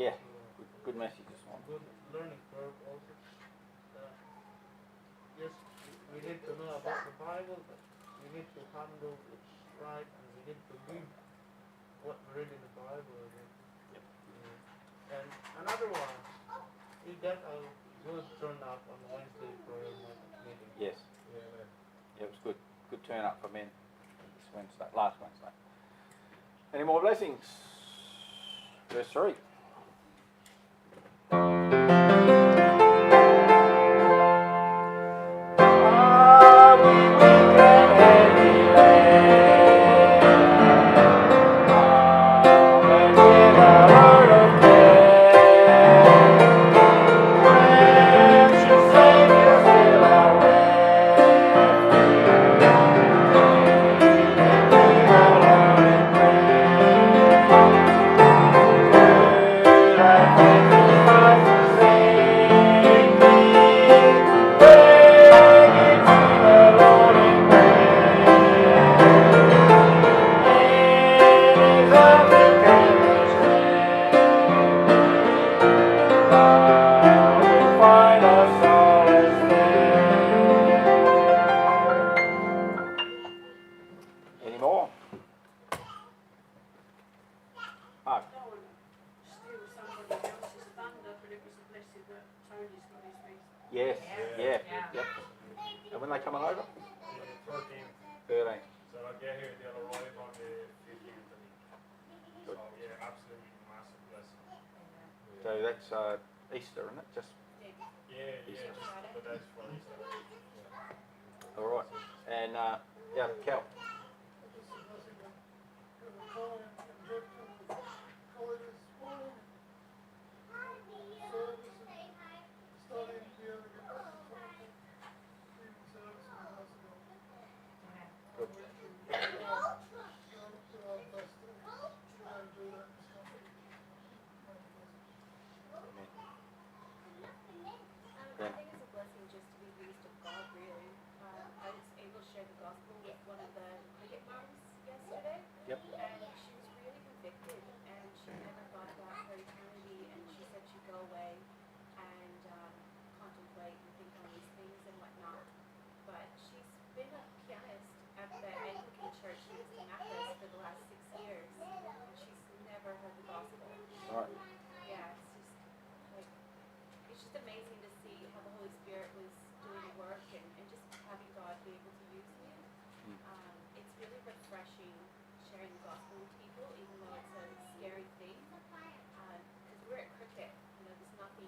Yeah, good message this one. Good learning curve also. Yes, we need to know about the Bible, but we need to handle it right, and we need to live what we read in the Bible again. Yep. And another one, we got a good turnout on Wednesday prayer meeting. Yes. Yeah. It was good. Good turn up for men this Wednesday, last Wednesday. Any more blessings? Verse 3. Any more? Mark. Steal somebody else's thunder, but it was a blessing that Tony's got his visa. Yes. Yeah. Yep. And when they coming over? 13th. 13. So they'll get here, they'll arrive on the 15th, I think. Good. So yeah, absolutely massive blessing. So that's Easter, isn't it? Just Yeah, Easter. just the days for Easter. all right. And yeah, Cal. I think it's a blessing just to be used of God, really. I was able to share the gospel with one of the cricket moms yesterday. Yep. And she was really convicted, and she never thought about her eternity, and she said she'd go away and contemplate and think on these things and whatnot. But she's been a pianist at the Anglican church in Mathis for the last 6 years, and she's never heard the gospel. All right. Yeah, it's just amazing to see how the Holy Spirit was doing the work and just having God be able to use me. It's really refreshing sharing the gospel with people, even though it's a scary thing. Because we're at cricket, there's nothing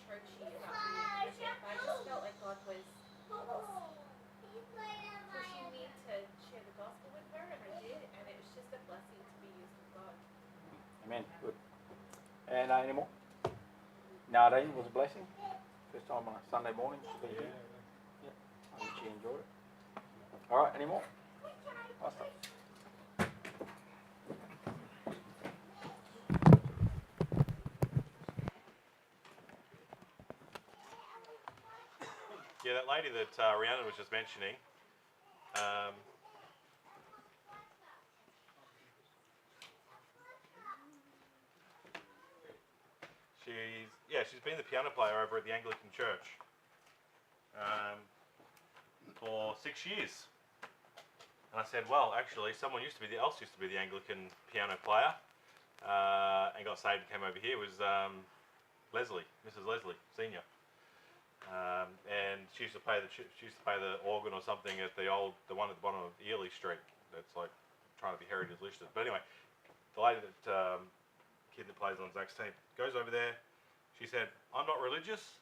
churchy about being at cricket. But I just felt like God was pushing me to share the gospel with her, and I did, and it was just a blessing to be used of God. Amen. Good. And any more? Nadine was a blessing. First time on a Sunday morning to be here. Yeah. I think she enjoyed it. All right. Any more? Last stuff. Yeah, that lady that Rhiannon was just mentioning. She's been the piano player over at the Anglican Church for 6 years. And I said, well, actually, someone used to be the Anglican piano player and got saved and came over here. Was Leslie, Mrs. Leslie, Senior. And she used to play the organ or something at the one at the bottom of Ely Street. That's like trying to be heritage listed. But anyway, the lady that kid that plays on Zach's team goes over there. She said, "I'm not religious."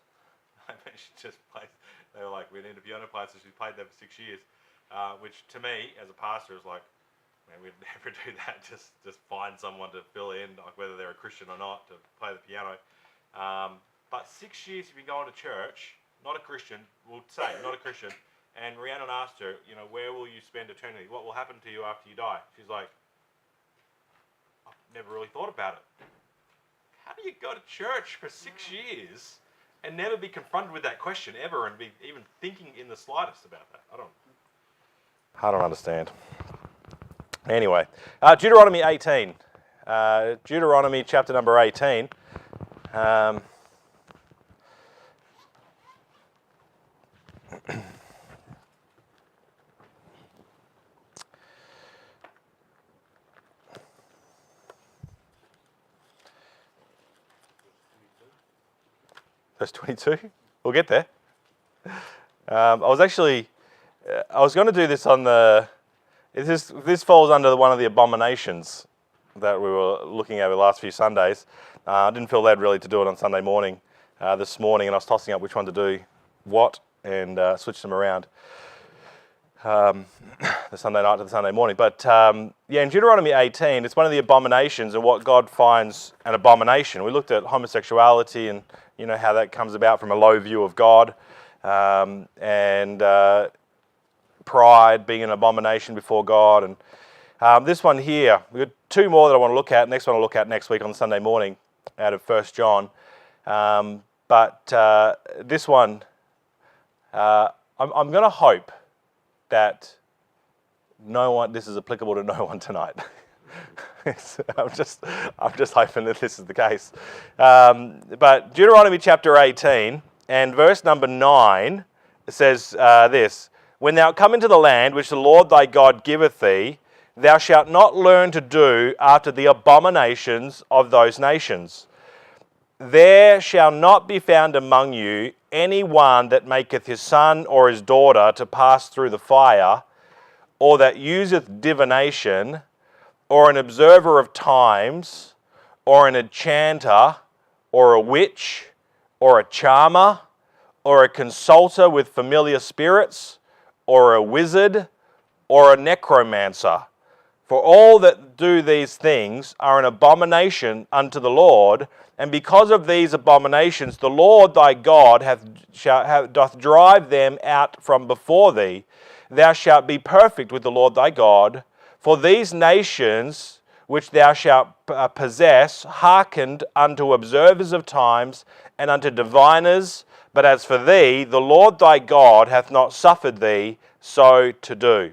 I mean, she just plays. They were like, "We need a piano player," so she played there for 6 years. Which to me, as a pastor, is like, man, we'd never do that. Just find someone to fill in, like whether they're a Christian or not, to play the piano. But 6 years you've been going to church, not a Christian, we'll say, not a Christian, and Rhiannon asked her, where will you spend eternity? What will happen to you after you die? She's like, I've never really thought about it. How do you go to church for 6 years and never be confronted with that question ever and be even thinking in the slightest about that? I don't understand. Anyway, Deuteronomy 18. Deuteronomy chapter number 18. Verse 22. We'll get there. I was going to do this on the. This falls under one of the abominations that we were looking at the last few Sundays. I didn't feel led really to do it on Sunday morning this morning, and I was tossing up which one to do what and switch them around the Sunday night to the Sunday morning. But in Deuteronomy 18, it's one of the abominations and what God finds an abomination. We looked at homosexuality and how that comes about from a low view of God, and pride being an abomination before God. And this one here, we've got two more that I want to look at. Next one I'll look at next week on Sunday morning out of 1 John. But this one, I'm going to hope that this is applicable to no one tonight. I'm just hoping that this is the case. But Deuteronomy chapter 18 and verse number 9 says this: When thou come into the land which the Lord thy God giveth thee, thou shalt not learn to do after the abominations of those nations. There shall not be found among you any one that maketh his son or his daughter to pass through the fire, or that useth divination, or an observer of times, or an enchanter, or a witch, or a charmer, or a consulter with familiar spirits, or a wizard, or a necromancer. For all that do these things are an abomination unto the Lord, and because of these abominations the Lord thy God doth drive them out from before thee. Thou shalt be perfect with the Lord thy God, for these nations which thou shalt possess hearkened unto observers of times and unto diviners, but as for thee, the Lord thy God hath not suffered thee so to do.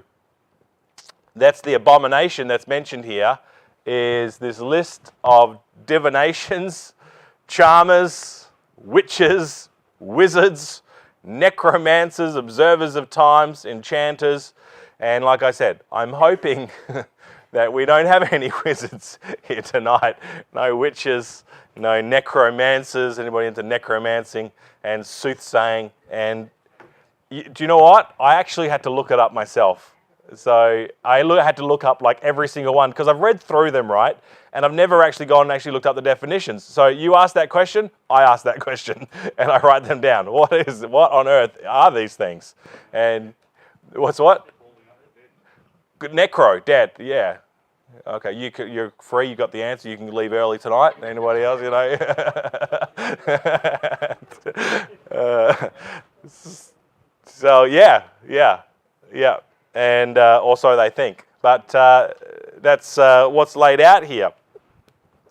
That's the abomination that's mentioned here, is this list of divinations, charmers, witches, wizards, necromancers, observers of times, enchanters. And like I said, I'm hoping that we don't have any wizards here tonight. No witches, no necromancers, anybody into necromancing and soothsaying. And do you know what? I actually had to look it up myself. So I had to look up like every single one because I've read through them, right? And I've never actually gone and actually looked up the definitions. So you ask that question, I ask that question, and I write them down. What on earth are these things? And what's what? Necro, dead, yeah. Okay, you're free, you got the answer, you can leave early tonight. Anybody else, So yeah. And also they think. But that's what's laid out here.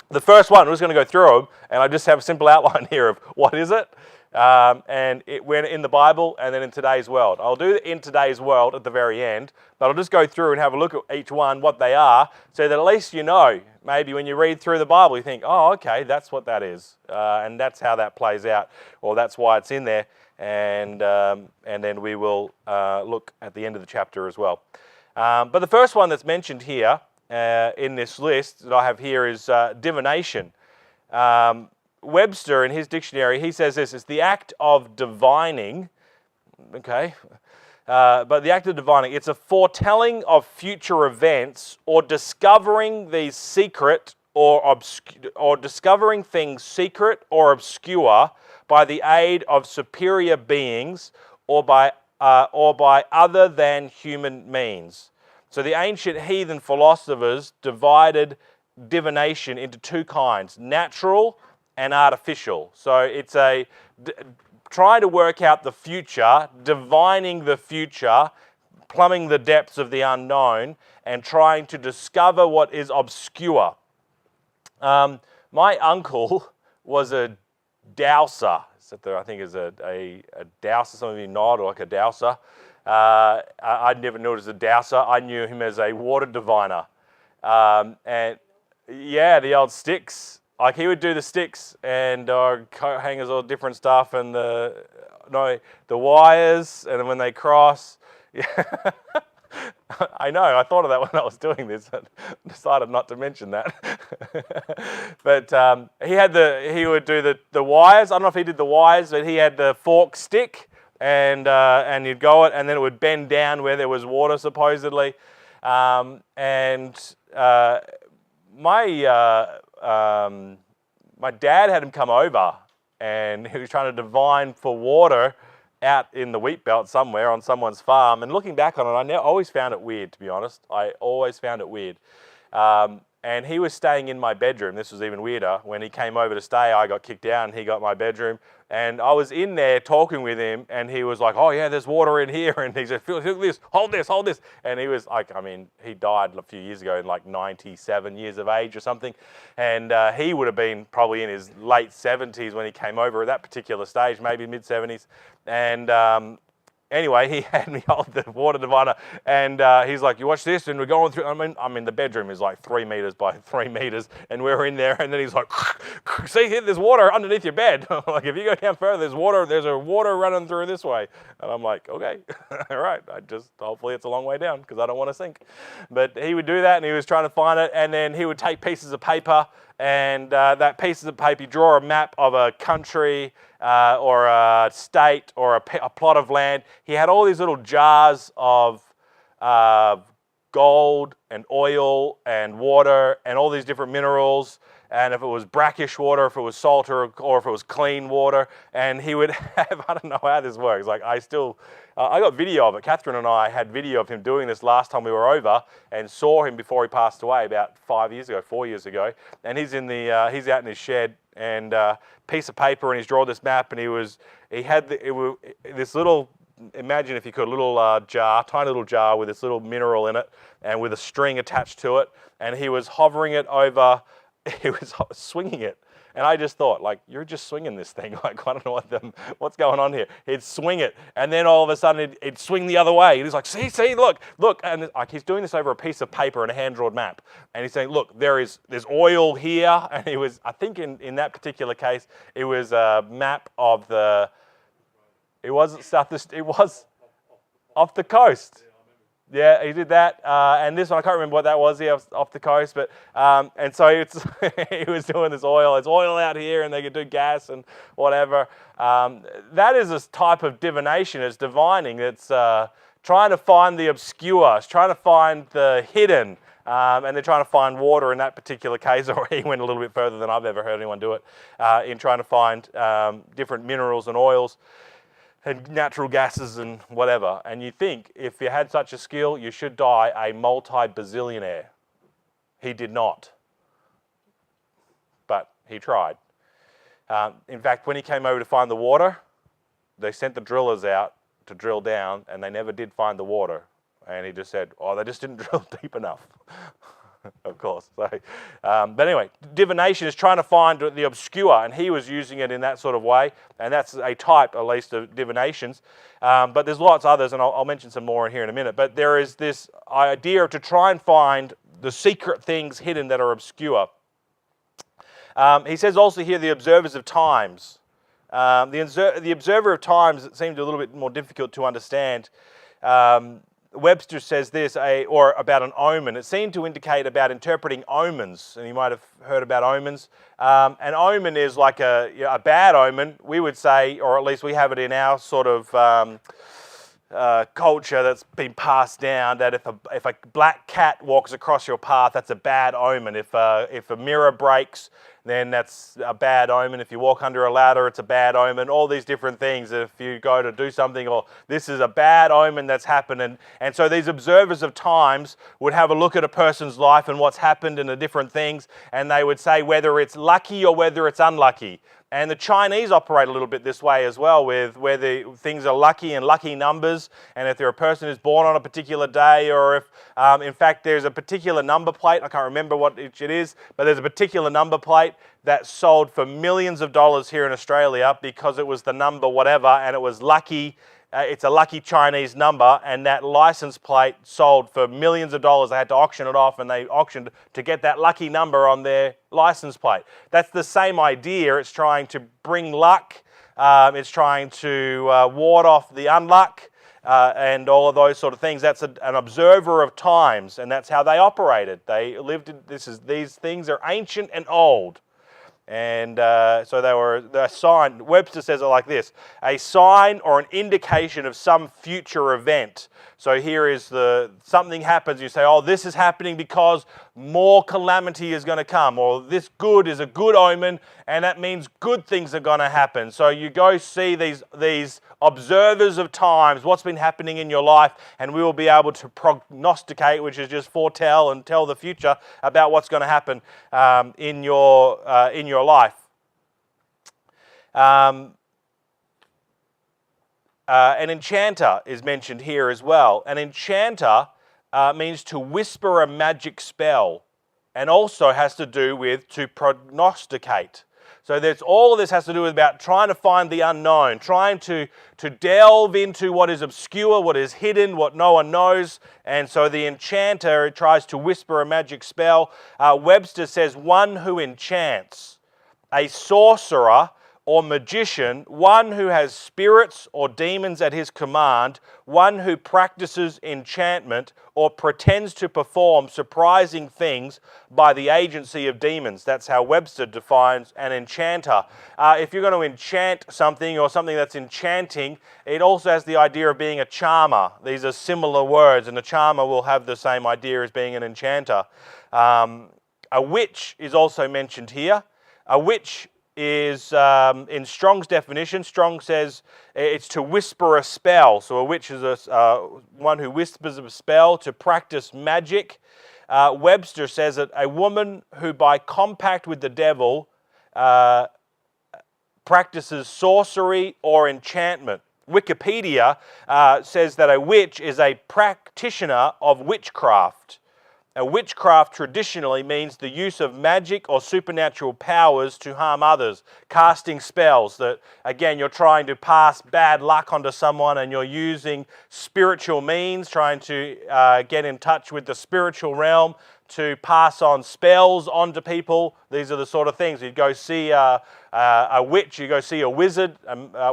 The first one, we're just going to go through them, and I just have a simple outline here of what is it, and it went in the Bible and then in today's world. I'll do it in today's world at the very end, but I'll just go through and have a look at each one, what they are, so that at least you know, maybe when you read through the Bible, you think, oh, okay, that's what that is, and that's how that plays out, or that's why it's in there, and then we will look at the end of the chapter as well. But the first one that's mentioned here in this list that I have here is divination. Webster, in his dictionary, he says this is the act of divining. Okay, but the act of divining, it's a foretelling of future events or discovering these secret or discovering things secret or obscure by the aid of superior beings or by other than human means. So the ancient heathen philosophers divided divination into two kinds, natural and artificial. So it's trying to work out the future, divining the future, plumbing the depths of the unknown, and trying to discover what is obscure. My uncle was a dowser. I think is a dowser. Some of you nod, or like a dowser. I never knew it as a dowser. I knew him as a water diviner. And Yeah, the old sticks. Like he would do the sticks and coat hangers, all different stuff, and the wires, and when they cross. Yeah. I know. I thought of that when I was doing this, and decided not to mention that. But he would do the wires. I don't know if he did the wires, but he had the fork stick, and you'd go it, and then it would bend down where there was water supposedly, my dad had him come over, and he was trying to divine for water out in the wheat belt somewhere on someone's farm. And looking back on it, I always found it weird, to be honest. I always found it weird. And he was staying in my bedroom. This was even weirder. When he came over to stay, I got kicked out and he got my bedroom. And I was in there talking with him, and he was like, oh yeah, there's water in here. And he said, feel this, hold this, hold this. And he was like, I mean, he died a few years ago, in like 97 years of age or something. And he would have been probably in his late 70s when he came over at that particular stage, maybe mid 70s. And anyway, he had me hold the water diviner, and he's like, you watch this, and we're going through, I mean, the bedroom is like 3 meters by 3 meters, and we're in there, and then he's like, see, here, there's water underneath your bed. Like, if you go down further, there's a water running through this way. And I'm like, okay, all right, hopefully it's a long way down, because I don't want to sink. But he would do that, and he was trying to find it, and then he would take pieces of paper, and that pieces of paper, you draw a map of a country, or a state, or a plot of land. He had all these little jars of gold and oil and water and all these different minerals, and if it was brackish water, if it was salt, or if it was clean water. And he would have, I don't know how this works, like I got video of it. Catherine and I had video of him doing this last time we were over, and saw him before he passed away about 4 years ago. And he's out in his shed, and piece of paper, and he's drawn this map, and he had this little, imagine if you could, a little jar, tiny little jar with this little mineral in it, and with a string attached to it, and he was hovering it over, he was swinging it. And I just thought, like, you're just swinging this thing. Like, I don't know what's going on here. He'd swing it, and then all of a sudden it'd swing the other way. And he's like, see, look. And like, he's doing this over a piece of paper and a hand-drawn map. And he's saying, look, there's oil here. And he was, I think in that particular case, it was a map of it wasn't it was off the coast. Yeah, he did that, and this one, I can't remember what that was here off the coast, but, and so he was doing this oil. It's oil out here, and they could do gas and whatever. That is a type of divination. It's divining. It's trying to find the obscure. It's trying to find the hidden, and they're trying to find water in that particular case, or he went a little bit further than I've ever heard anyone do it, in trying to find different minerals and oils and natural gases and whatever. And you think, if you had such a skill, you should die a multi-bazillionaire. He did not. But he tried. In fact, when he came over to find the water, they sent the drillers out to drill down, and they never did find the water. And he just said, oh, they just didn't drill deep enough. Of course. So, but anyway, divination is trying to find the obscure, and he was using it in that sort of way, and that's a type, at least, of divinations. But there's lots of others, and I'll mention some more in here in a minute. But there is this idea to try and find the secret things hidden that are obscure. He says also here the observers of times. The observer of times, it seems a little bit more difficult to understand. Webster says this, or about an omen. It seemed to indicate about interpreting omens, and you might have heard about omens. An omen is like a bad omen, we would say, or at least we have it in our sort of culture that's been passed down, that if a black cat walks across your path, that's a bad omen. If a mirror breaks, then that's a bad omen. If you walk under a ladder, it's a bad omen. All these different things. If you go to do something, or this is a bad omen that's happened. And so these observers of times would have a look at a person's life and what's happened and the different things, and they would say whether it's lucky or whether it's unlucky. And the Chinese operate a little bit this way as well, with where the things are lucky and lucky numbers, and if they're a person who's born on a particular day, or if in fact there's a particular number plate, I can't remember what it is, but there's a particular number plate that sold for millions of dollars here in Australia because it was the number whatever, and it was lucky, it's a lucky Chinese number, and that license plate sold for millions of dollars. They had to auction it off, and they auctioned to get that lucky number on their license plate. That's the same idea. It's trying to bring luck. It's trying to ward off the unluck and all of those sort of things. That's an observer of times, and that's how they operated. They lived. These things are ancient and old. And so they were a sign. Webster says it like this: a sign or an indication of some future event. So here is something happens. You say, oh, this is happening because more calamity is going to come, or this good is a good omen, and that means good things are going to happen. So you go see these observers of times, what's been happening in your life, and we will be able to prognosticate, which is just foretell and tell the future about what's going to happen in your life. An enchanter is mentioned here as well. An enchanter means to whisper a magic spell, and also has to do with to prognosticate. So all of this has to do with about trying to find the unknown, trying to delve into what is obscure, what is hidden, what no one knows. And so the enchanter tries to whisper a magic spell. Webster says one who enchants, a sorcerer or magician, one who has spirits or demons at his command, one who practices enchantment or pretends to perform surprising things by the agency of demons. That's how Webster defines an enchanter. If you're going to enchant something or something that's enchanting, it also has the idea of being a charmer. These are similar words, and a charmer will have the same idea as being an enchanter. A witch is also mentioned here. A witch is, in Strong's definition, Strong says it's to whisper a spell. So a witch is one who whispers a spell to practice magic. Webster says that a woman who by compact with the devil practices sorcery or enchantment. Wikipedia says that a witch is a practitioner of witchcraft. A witchcraft traditionally means the use of magic or supernatural powers to harm others, casting spells that, again, you're trying to pass bad luck onto someone and you're using spiritual means, trying to get in touch with the spiritual realm to pass on spells onto people. These are the sort of things. You go see a witch, you go see a wizard,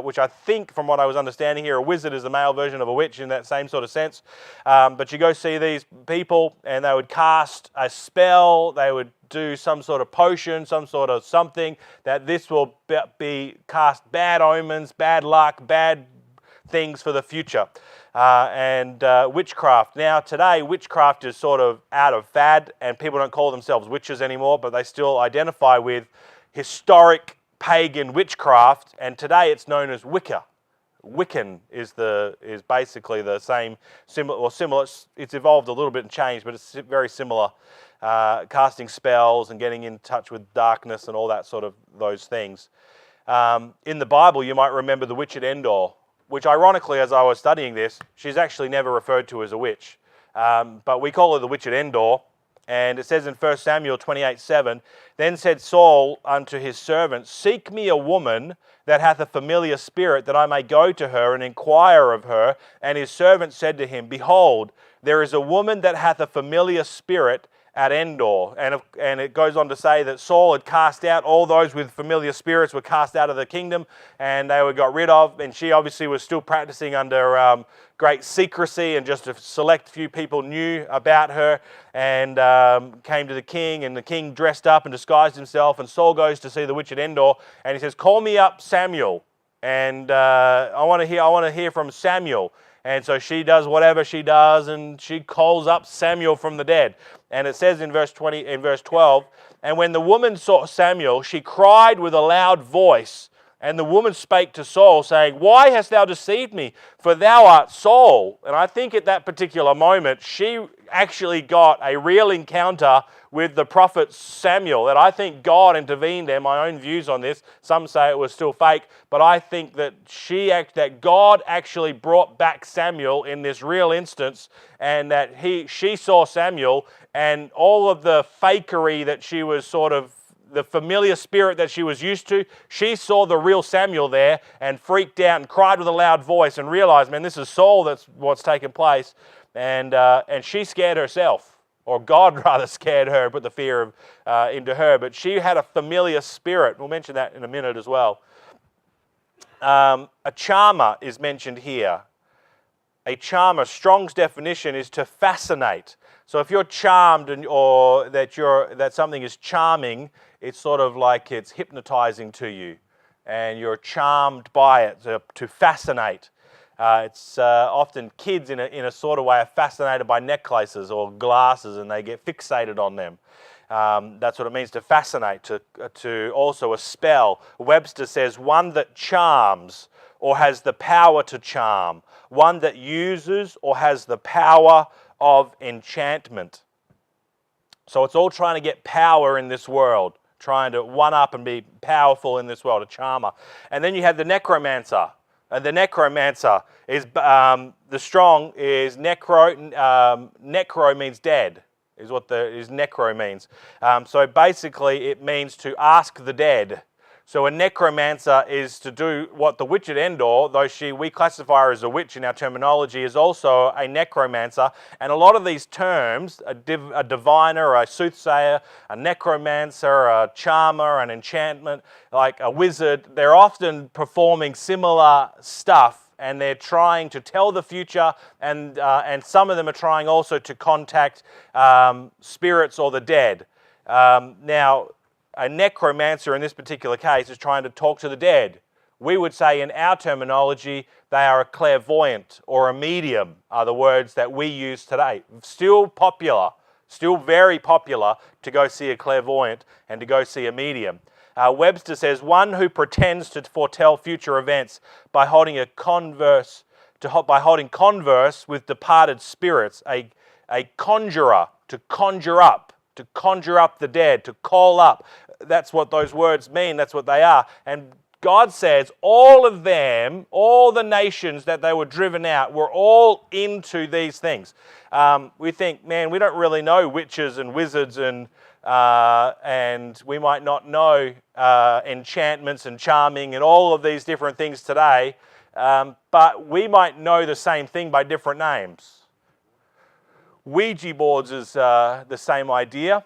which I think, from what I was understanding here, a wizard is the male version of a witch in that same sort of sense. But you go see these people and they would cast a spell, they would do some sort of potion, some sort of something, that this will be cast bad omens, bad luck, bad things for the future. Witchcraft. Now today, witchcraft is sort of out of fad and people don't call themselves witches anymore, but they still identify with historic pagan witchcraft, and today it's known as Wicca. Wiccan is basically the same, similar. It's evolved a little bit and changed, but it's very similar. Casting spells and getting in touch with darkness and all that sort of those things. In the Bible, you might remember the witch at Endor, which ironically, as I was studying this, she's actually never referred to as a witch. But we call her the witch at Endor. And it says in 1 Samuel 28:7, then said Saul unto his servants, seek me a woman that hath a familiar spirit, that I may go to her and inquire of her. And his servant said to him, behold, there is a woman that hath a familiar spirit at Endor. And it goes on to say that Saul had cast out all those with familiar spirits, were cast out of the kingdom, and they were got rid of. And she obviously was still practicing under great secrecy, and just a select few people knew about her, and came to the king, and the king dressed up and disguised himself, and Saul goes to see the witch at Endor, and he says, call me up Samuel, and I want to hear from Samuel. And so she does whatever she does, and she calls up Samuel from the dead. And it says in verse 12, and when the woman saw Samuel, she cried with a loud voice. And the woman spake to Saul, saying, why hast thou deceived me? For thou art Saul. And I think at that particular moment, she actually got a real encounter with the prophet Samuel. That I think God intervened there. My own views on this. Some say it was still fake. But I think that that God actually brought back Samuel in this real instance. And that she saw Samuel, and all of the fakery that she was sort of the familiar spirit that she was used to. She saw the real Samuel there and freaked out and cried with a loud voice and realized, man, this is Saul, that's what's taken place. And she scared herself, or God rather scared her, put the fear into her. But she had a familiar spirit. We'll mention that in a minute as well. A charmer is mentioned here. A charmer, Strong's definition is to fascinate. So if you're charmed or that something is charming, it's sort of like it's hypnotizing to you, and you're charmed by it. To fascinate. It's often kids in a sort of way are fascinated by necklaces or glasses, and they get fixated on them. That's what it means to fascinate. To also a spell. Webster says one that charms or has the power to charm. One that uses or has the power of enchantment. So it's all trying to get power in this world, trying to one up and be powerful in this world, a charmer. And then you have the necromancer. And the necromancer is, the Strong is necro, necro means dead, is what necro means. So basically it means to ask the dead. So a necromancer is to do what the witch at Endor, though we classify her as a witch in our terminology, is also a necromancer. And a lot of these terms, a diviner, a soothsayer, a necromancer, a charmer, an enchantment, like a wizard, they're often performing similar stuff, and they're trying to tell the future, and some of them are trying also to contact spirits or the dead. Now, a necromancer in this particular case is trying to talk to the dead. We would say in our terminology, they are a clairvoyant or a medium are the words that we use today. Still popular, still very popular to go see a clairvoyant and to go see a medium. Webster says, one who pretends to foretell future events by holding converse with departed spirits, a conjurer, to conjure up the dead, to call up. That's what those words mean. That's what they are. And God says all of them, all the nations that they were driven out, were all into these things. We think, man, we don't really know witches and wizards, and we might not know enchantments and charming and all of these different things today, but we might know the same thing by different names. Ouija boards is the same idea.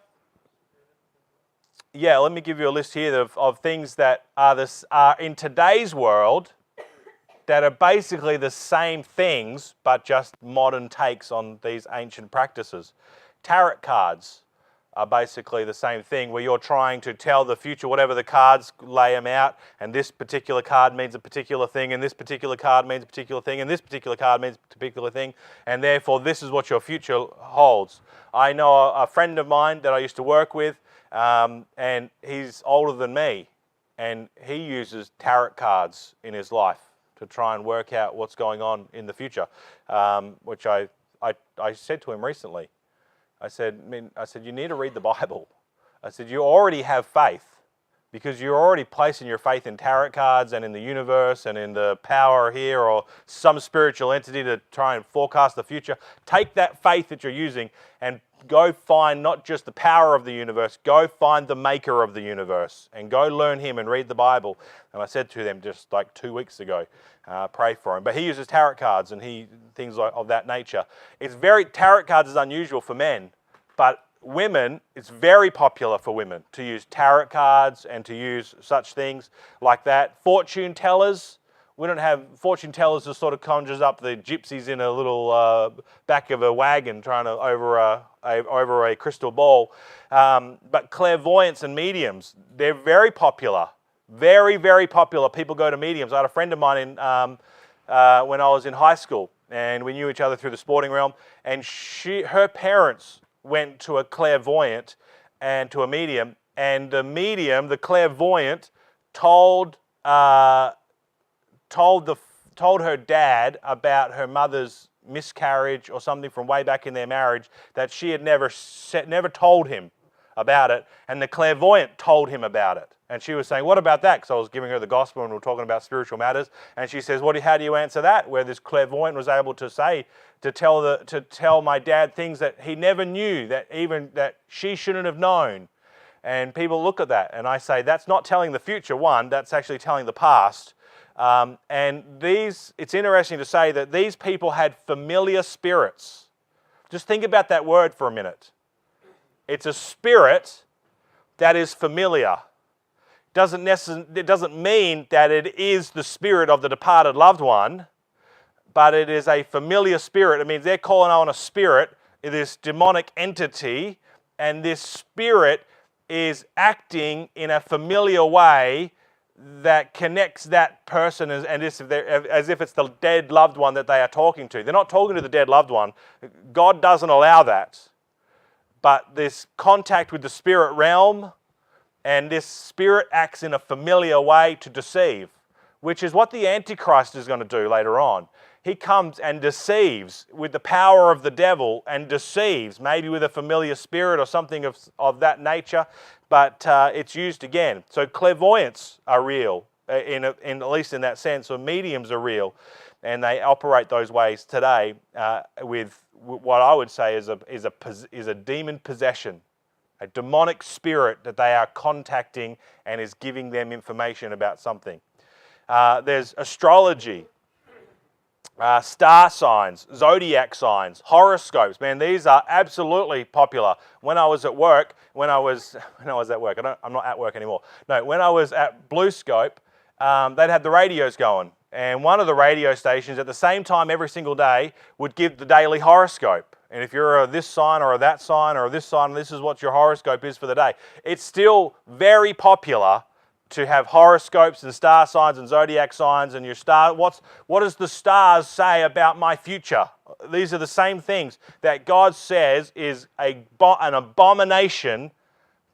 Yeah, let me give you a list here of things that are in today's world that are basically the same things, but just modern takes on these ancient practices. Tarot cards are basically the same thing, where you're trying to tell the future, whatever the cards lay them out, and this particular card means a particular thing, and this particular card means a particular thing, and this particular card means a particular thing, and therefore this is what your future holds. I know a friend of mine that I used to work with, and he's older than me, and he uses tarot cards in his life to try and work out what's going on in the future, which I said to him recently. I said, you need to read the Bible. I said, you already have faith, because you're already placing your faith in tarot cards and in the universe and in the power here or some spiritual entity to try and forecast the future. Take that faith that you're using and go find not just the power of the universe, go find the maker of the universe and go learn him and read the Bible. And I said to them just like 2 weeks ago, pray for him. But he uses tarot cards and things of that nature. Tarot cards is unusual for men, but women, it's very popular for women to use tarot cards and to use such things like that. Fortune tellers. We don't have fortune tellers that sort of conjures up the gypsies in a little back of a wagon trying to over a crystal ball. But clairvoyants and mediums, they're very popular. Very, very popular. People go to mediums. I had a friend of mine when I was in high school, and we knew each other through the sporting realm, and her parents went to a clairvoyant and to a medium, and the clairvoyant told her dad about her mother's miscarriage or something from way back in their marriage that she had never told him about it, and the clairvoyant told him about it. And she was saying, what about that? Because I was giving her the gospel and we were talking about spiritual matters. And she says, how do you answer that? Where this clairvoyant was able to tell my dad things that he never knew, that she shouldn't have known. And people look at that and I say, that's not telling the future, one, that's actually telling the past. And it's interesting to say that these people had familiar spirits. Just think about that word for a minute. It's a spirit that is familiar. It doesn't mean that it is the spirit of the departed loved one, but it is a familiar spirit. It means they're calling on a spirit, this demonic entity, and this spirit is acting in a familiar way that connects that person as if it's the dead loved one that they are talking to. They're not talking to the dead loved one. God doesn't allow that. But this contact with the spirit realm, and this spirit acts in a familiar way to deceive, which is what the Antichrist is going to do later on. He comes and deceives with the power of the devil and deceives, maybe with a familiar spirit or something of that nature, but it's used again. So clairvoyants are real, in at least in that sense, or mediums are real, and they operate those ways today with what I would say is a demon possession, a demonic spirit that they are contacting and is giving them information about something. There's astrology. Star signs, zodiac signs, horoscopes. Man, these are absolutely popular. When I was at work, I'm not at work anymore. No, when I was at Blue Scope, they'd have the radios going. And one of the radio stations at the same time every single day would give the daily horoscope. And if you're this sign or that sign or this sign, this is what your horoscope is for the day. It's still very popular to have horoscopes and star signs and zodiac signs and your star. What does the stars say about my future? These are the same things that God says is an abomination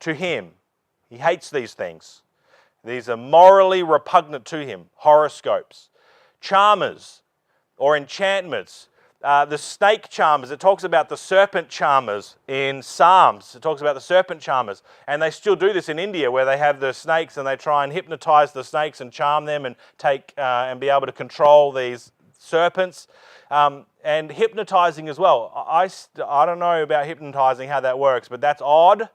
to Him. He hates these things. These are morally repugnant to Him. Horoscopes. Charmers or enchantments. The snake charmers, it talks about the serpent charmers in Psalms. It talks about the serpent charmers. And they still do this in India, where they have the snakes and they try and hypnotize the snakes and charm them and and be able to control these serpents. And hypnotizing as well. I don't know about hypnotizing, how that works, but that's odd.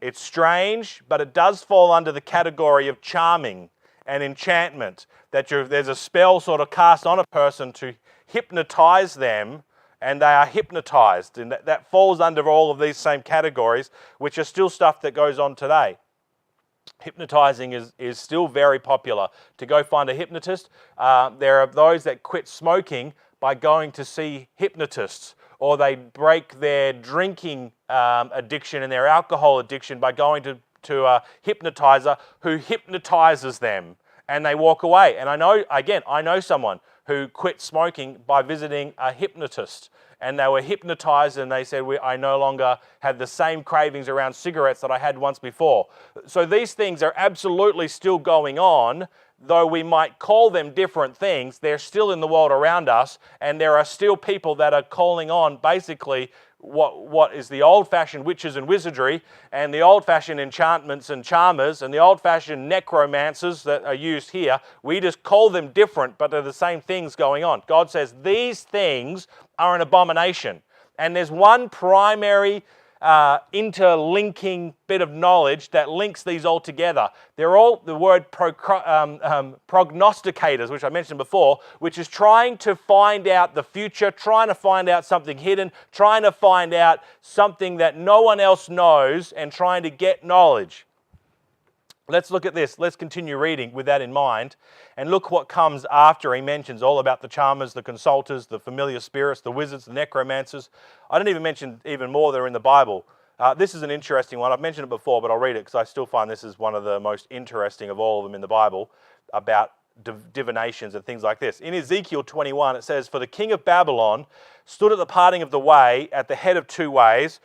It's strange, but it does fall under the category of charming and enchantment. That there's a spell sort of cast on a person to hypnotize them, and they are hypnotized, and that falls under all of these same categories, which are still stuff that goes on today. Hypnotizing is still very popular. To go find a hypnotist, there are those that quit smoking by going to see hypnotists, or they break their drinking addiction and their alcohol addiction by going to a hypnotizer who hypnotizes them, and they walk away. And I know someone who quit smoking by visiting a hypnotist, and they were hypnotized and they said, I no longer have the same cravings around cigarettes that I had once before. So these things are absolutely still going on, though we might call them different things. They're still in the world around us, and there are still people that are calling on basically what is the old-fashioned witches and wizardry, and the old-fashioned enchantments and charmers, and the old-fashioned necromancers that are used here. We just call them different, but they're the same things going on. God says these things are an abomination. And there's one primary interlinking bit of knowledge that links these all together. They're all the word prognosticators, which I mentioned before, which is trying to find out the future, trying to find out something hidden, trying to find out something that no one else knows, and trying to get knowledge. Let's look at this. Let's continue reading with that in mind. And look what comes after. He mentions all about the charmers, the consulters, the familiar spirits, the wizards, the necromancers. I didn't even mention even more that are in the Bible. This is an interesting one. I've mentioned it before, but I'll read it because I still find this is one of the most interesting of all of them in the Bible, about divinations and things like this. In Ezekiel 21, it says, "For the king of Babylon stood at the parting of the way at the head of two ways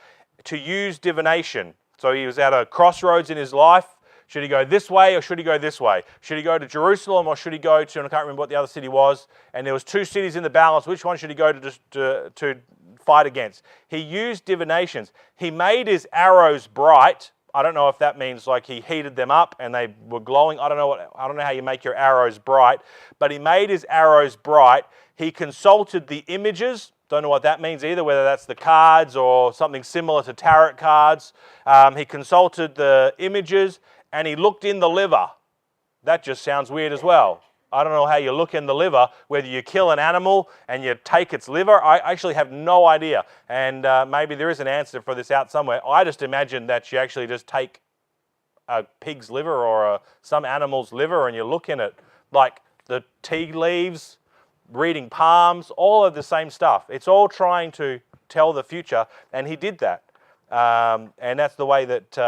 to use divination." So he was at a crossroads in his life. Should he go this way or should he go this way? Should he go to Jerusalem or should he go to, and I can't remember what the other city was, and there was two cities in the balance. Which one should he go to fight against? He used divinations. He made his arrows bright. I don't know if that means like he heated them up and they were glowing. I don't know how you make your arrows bright, but he made his arrows bright. He consulted the images Don't know what that means either, whether that's the cards or something similar to tarot cards. He consulted the images and he looked in the liver. That just sounds weird as well. I don't know how you look in the liver, whether you kill an animal and you take its liver. I actually have no idea. And maybe there is an answer for this out somewhere. I just imagine that you actually just take a pig's liver or some animal's liver and you look in it, like the tea leaves, reading palms, all of the same stuff. It's all trying to tell the future, and he did that. And that's the way that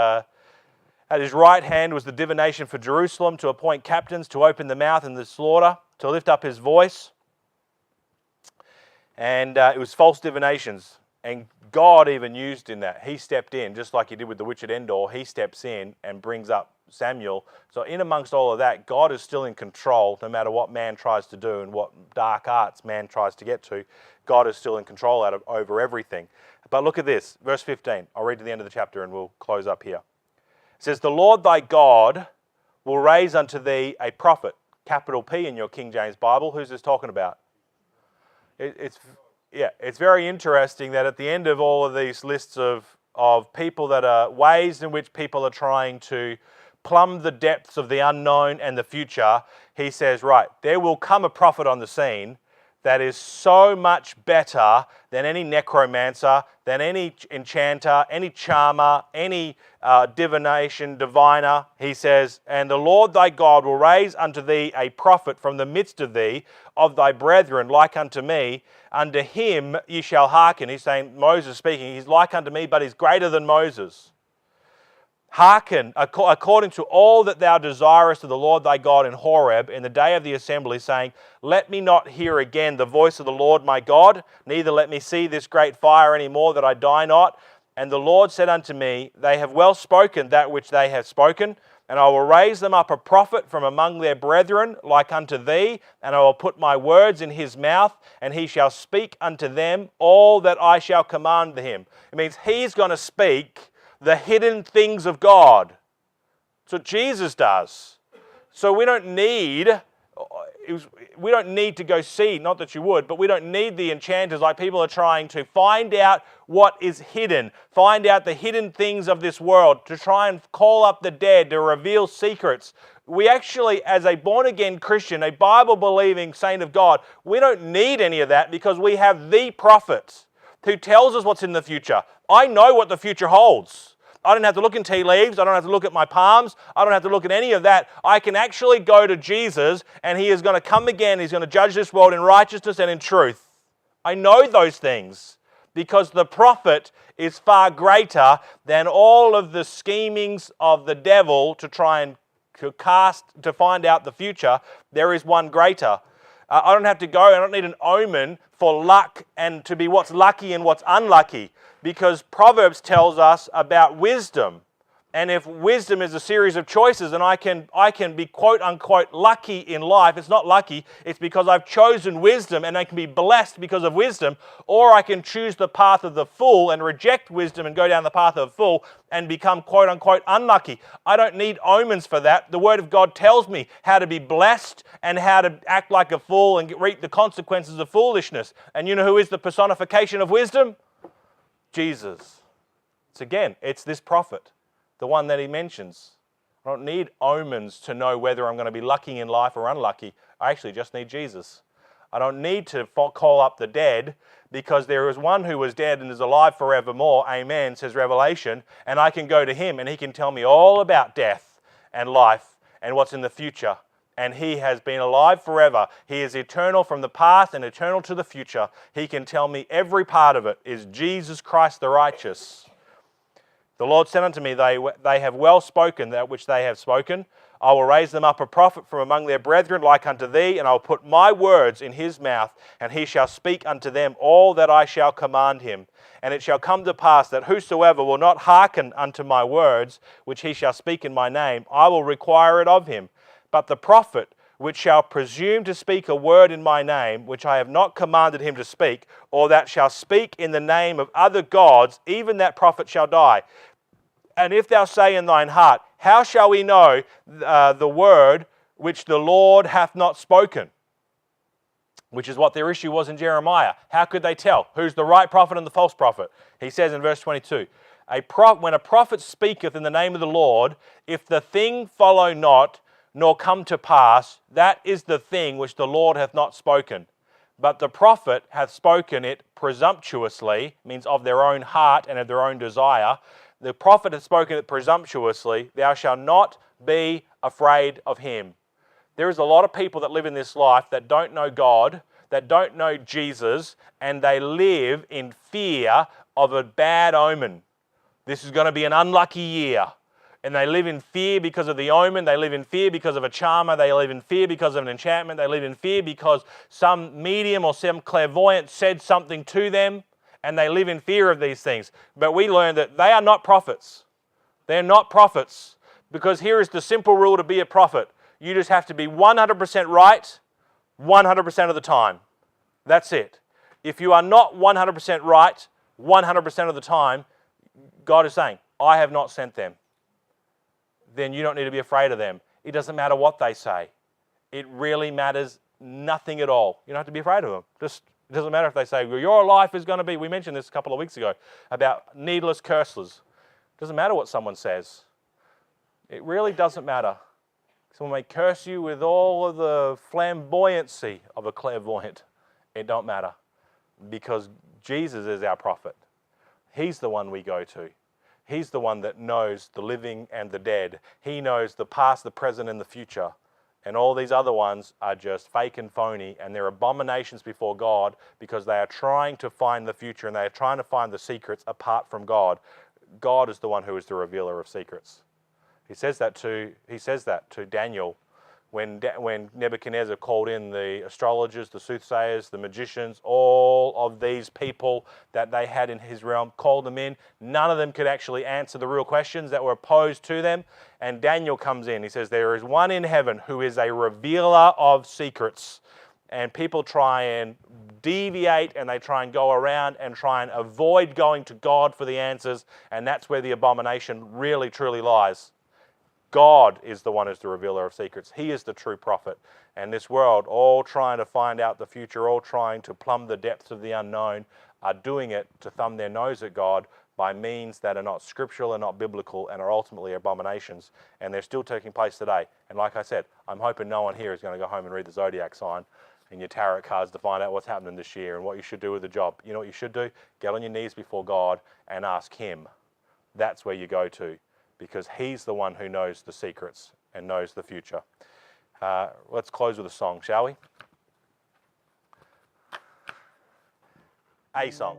at his right hand was the divination for Jerusalem, to appoint captains, to open the mouth and the slaughter, to lift up his voice. And it was false divinations. And God even used in that. He stepped in, just like he did with the witch at Endor. He steps in and brings up Samuel. So in amongst all of that, God is still in control, no matter what man tries to do and what dark arts man tries to get to. God is still in control over everything. But look at this, verse 15. I'll read to the end of the chapter and we'll close up here. It says, the Lord thy God will raise unto thee a prophet. Capital P in your King James Bible. Who's this talking about? It's very interesting that at the end of all of these lists of people that are ways in which people are trying to plumb the depths of the unknown and the future, he says, right, there will come a prophet on the scene that is so much better than any necromancer, than any enchanter, any charmer, any divination, diviner. He says, and the Lord thy God will raise unto thee a prophet from the midst of thee, of thy brethren, like unto me. Unto him ye shall hearken. He's saying, Moses speaking, he's like unto me, but he's greater than Moses. Hearken according to all that thou desirest of the Lord thy God in Horeb in the day of the assembly, saying, let me not hear again the voice of the Lord my God, neither let me see this great fire any more, that I die not. And the Lord said unto me, they have well spoken that which they have spoken, and I will raise them up a prophet from among their brethren, like unto thee, and I will put my words in his mouth, and he shall speak unto them all that I shall command him. It means he's going to speak the hidden things of God. That's what Jesus does. So we don't need to go see, not that you would, but we don't need the enchanters like people are trying to find out what is hidden, find out the hidden things of this world, to try and call up the dead, to reveal secrets. We actually, as a born-again Christian, a Bible-believing saint of God, we don't need any of that because we have the prophet who tells us what's in the future. I know what the future holds. I don't have to look in tea leaves. I don't have to look at my palms. I don't have to look at any of that. I can actually go to Jesus and he is going to come again. He's going to judge this world in righteousness and in truth. I know those things because the prophet is far greater than all of the schemings of the devil to try and to find out the future. There is one greater. I don't have to go. I don't need an omen for luck and to be what's lucky and what's unlucky, because Proverbs tells us about wisdom. And if wisdom is a series of choices and I can be quote unquote lucky in life, it's not lucky, it's because I've chosen wisdom and I can be blessed because of wisdom, or I can choose the path of the fool and reject wisdom and go down the path of the fool and become quote unquote unlucky. I don't need omens for that. The Word of God tells me how to be blessed and how to act like a fool and reap the consequences of foolishness. And you know who is the personification of wisdom? Jesus. It's this prophet. The one that he mentions. I don't need omens to know whether I'm going to be lucky in life or unlucky. I actually just need Jesus. I don't need to call up the dead, because there is one who was dead and is alive forevermore. Amen, says Revelation. And I can go to him and he can tell me all about death and life and what's in the future. And he has been alive forever. He is eternal from the past and eternal to the future. He can tell me every part of it is Jesus Christ the righteous. The Lord said unto me, they have well spoken that which they have spoken. I will raise them up a prophet from among their brethren like unto thee, and I will put my words in his mouth, and he shall speak unto them all that I shall command him. And it shall come to pass that whosoever will not hearken unto my words, which he shall speak in my name, I will require it of him. But the prophet which shall presume to speak a word in my name, which I have not commanded him to speak, or that shall speak in the name of other gods, even that prophet shall die. And if thou say in thine heart, how shall we know the word which the Lord hath not spoken? which is what their issue was in Jeremiah. How could they tell who's the right prophet and the false prophet? He says in verse 22, when a prophet speaketh in the name of the Lord, if the thing follow not, nor come to pass, that is the thing which the Lord hath not spoken. But the prophet hath spoken it presumptuously, means of their own heart and of their own desire. The prophet hath spoken it presumptuously, thou shalt not be afraid of him. There is a lot of people that live in this life that don't know God, that don't know Jesus, and they live in fear of a bad omen. This is going to be an unlucky year. And they live in fear because of the omen. They live in fear because of a charmer. They live in fear because of an enchantment. They live in fear because some medium or some clairvoyant said something to them. And they live in fear of these things. But we learn that they are not prophets. They're not prophets. Because here is the simple rule to be a prophet. You just have to be 100% right 100% of the time. That's it. If you are not 100% right 100% of the time, God is saying, I have not sent them. Then you don't need to be afraid of them. It doesn't matter what they say. It really matters nothing at all. You don't have to be afraid of them. It doesn't matter if they say, well, your life is going to be, we mentioned this a couple of weeks ago, about needless curses. It doesn't matter what someone says. It really doesn't matter. Someone may curse you with all of the flamboyancy of a clairvoyant. It don't matter. Because Jesus is our prophet. He's the one we go to. He's the one that knows the living and the dead. He knows the past, the present, and the future. And all these other ones are just fake and phony, and they're abominations before God because they are trying to find the future and they are trying to find the secrets apart from God. God is the one who is the revealer of secrets. He says that to Daniel when Nebuchadnezzar called in the astrologers, the soothsayers, the magicians, all of these people that they had in his realm, called them in. None of them could actually answer the real questions that were posed to them. And Daniel comes in. He says, there is one in heaven who is a revealer of secrets. And people try and deviate and they try and go around and try and avoid going to God for the answers. And that's where the abomination really, truly lies. God is the one who's the revealer of secrets. He is the true prophet. And this world, all trying to find out the future, all trying to plumb the depths of the unknown, are doing it to thumb their nose at God by means that are not scriptural and not biblical and are ultimately abominations. And they're still taking place today. And like I said, I'm hoping no one here is going to go home and read the zodiac sign and your tarot cards to find out what's happening this year and what you should do with the job. You know what you should do? Get on your knees before God and ask Him. That's where you go to. Because He's the one who knows the secrets and knows the future. Let's close with a song, shall we? A song.